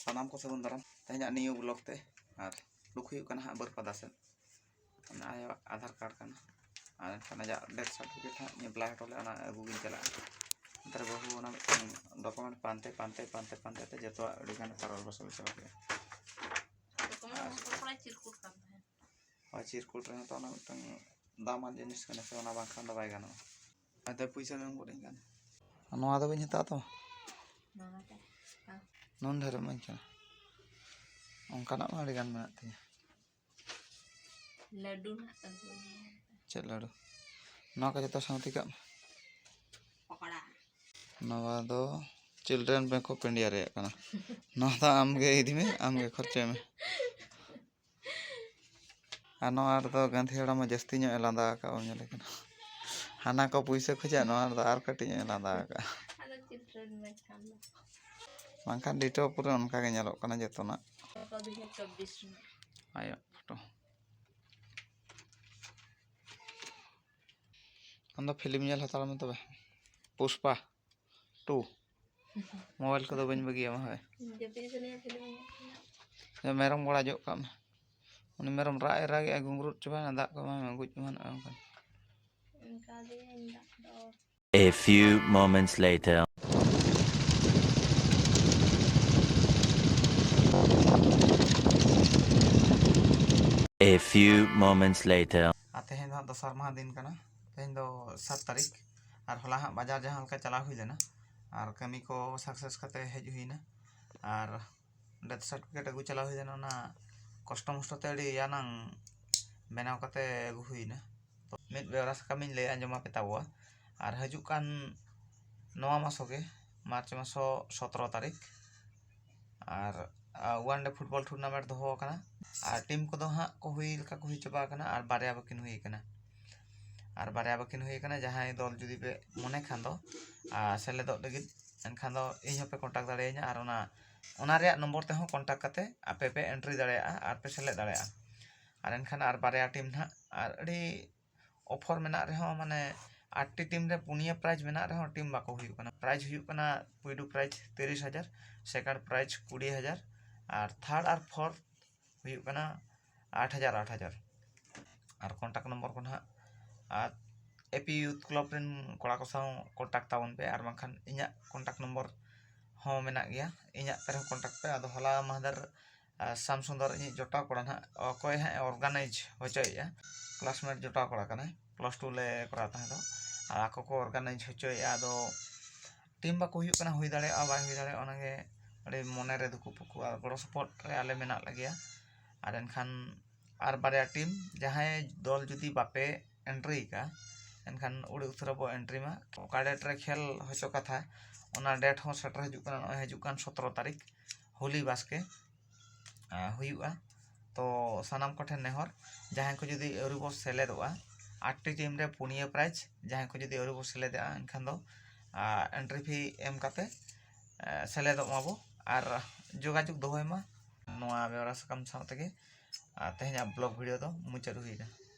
सानाम को सगुन दाराम तेहना नियो ब्लॉग ते और दुख हुई कना बर पदा से आया आधार कार्ड कना और खाना जा डेथ सर्टिफिकेट हा अप्लाई हटोले अना अगु गिन चला अंतर बहु ओना डॉक्यूमेंट पानते पानते पानते पानते ते जतो अडी गान पारल बसल चला के चिरकुट रहे तो ओना मिटन दामान जिनिस कने से ओना बाखान द बाय गानो अते पैसा में बोलिन गान नोआ दो बिन हता तो नोन धरे मन चला onka nak mah dengan mana tuh ladu nak tentu cek ladu nak aja tas sama tiga pakada nawa do children bank of India re kana nah ta amge idi me amge kharche me ano ar do ganthi hada ma jasti nyo elanda ka o nyale kana hana ko puisa khoja no ar do ar kati nyo elanda ka ada children bank kan mangkan dito pura onka ge nyalok kana jotona ayo foto anda film nyal hatal me tobe Puspa 2 mobile को तो बन बगिया मा है जब मेरम बड़ा जो काम उन मेरम राय रागे गुंगरुट चबा ना दाग को मा गुज मान अंकन A few moments later. A few moments later. आते हैं ना दसर महा दिन का ना तेन दो 7 तारीख और हला हाँ बाजार जहाँ का चला हुई लेना और कमी को सक्सेस करते हेज हुई ना और डेथ सर्टिफिकेट अगु चला हुई लेना ना कष्ट मष्ट ते अड़ी याना बनाव करते अगु हुई ना तो मिड बेवरास कमी ले अंजमा पे तावा और हजू कान नवा मासो के मार्च मासो 17 तारीख और वन डे फुटबॉल टूर्नामेंट दो कना और टीम को दो हाँ को हुई का को हुई चबा कना और बारया बकिन हुई कना और बारया बकिन हुई कना जहां दल जुदी पे मने खान दो सेले दो लगित एनखान दो इन पे कांटेक्ट दाड़ेया और ओना रे नंबर ते हो कांटेक्ट करते आपे पे एंट्री दाड़ेया और पे सेले दाड़ेया और एनखान और बारया टीम ना और अड़ी ऑफर मेना रे हो माने 8टी टीम रे पुनिया प्राइज मेना रे हो टीम बाको हुई कना प्राइज हुई कना पुइडू प्राइज 30,000 सेकंड प्राइज 20,000 और थर्ड और फोर्थ हुई कना 8,000 8,000 और कांटेक्ट नंबर को ना एपी यूथ क्लब रेन कोड़ा को साव कांटेक्ट तावन पे और बाखान इना कांटेक्ट नंबर हो मेना गया इना पे कांटेक्ट पे आदो हला महदर शाम सुंदर इ जोटा कोड़ा ना कोय है ऑर्गेनाइज होचोया क्लासमेट जोटा कोड़ा कना +2 ले कोड़ा ता दो आको को ऑर्गेनाइज होचोया आदो टीम बाको हुई कना हुई दाड़े आ बाय हुई दाड़े ओनागे अरे मने रे दुकु पुकु और गड़ो सपोर्ट रे आले मेना लगिया और एनखान और बारया टीम जहां दल जुदी बापे एंट्री का एनखान उड़ी उतरा बो एंट्री मा ओका डेट रे खेल होचो कथा ओना डेट हो सेटर हजु कना न हजु कान 17 तारीख होली बास्के हुयुआ तो सनाम कोठे नेहर जहां को जुदी अरुबो सेलेदोआ 8टी टीम रे पुनिया प्राइज जहां को जुदी अरुबो सेलेदा एनखान दो एंट्री फी एम काते सेलेदो माबो और जोगाजुग दोहयमा नोआ बेवरा सकम साथ के तेहना ब्लॉग वीडियो दो मुचाद हुईना।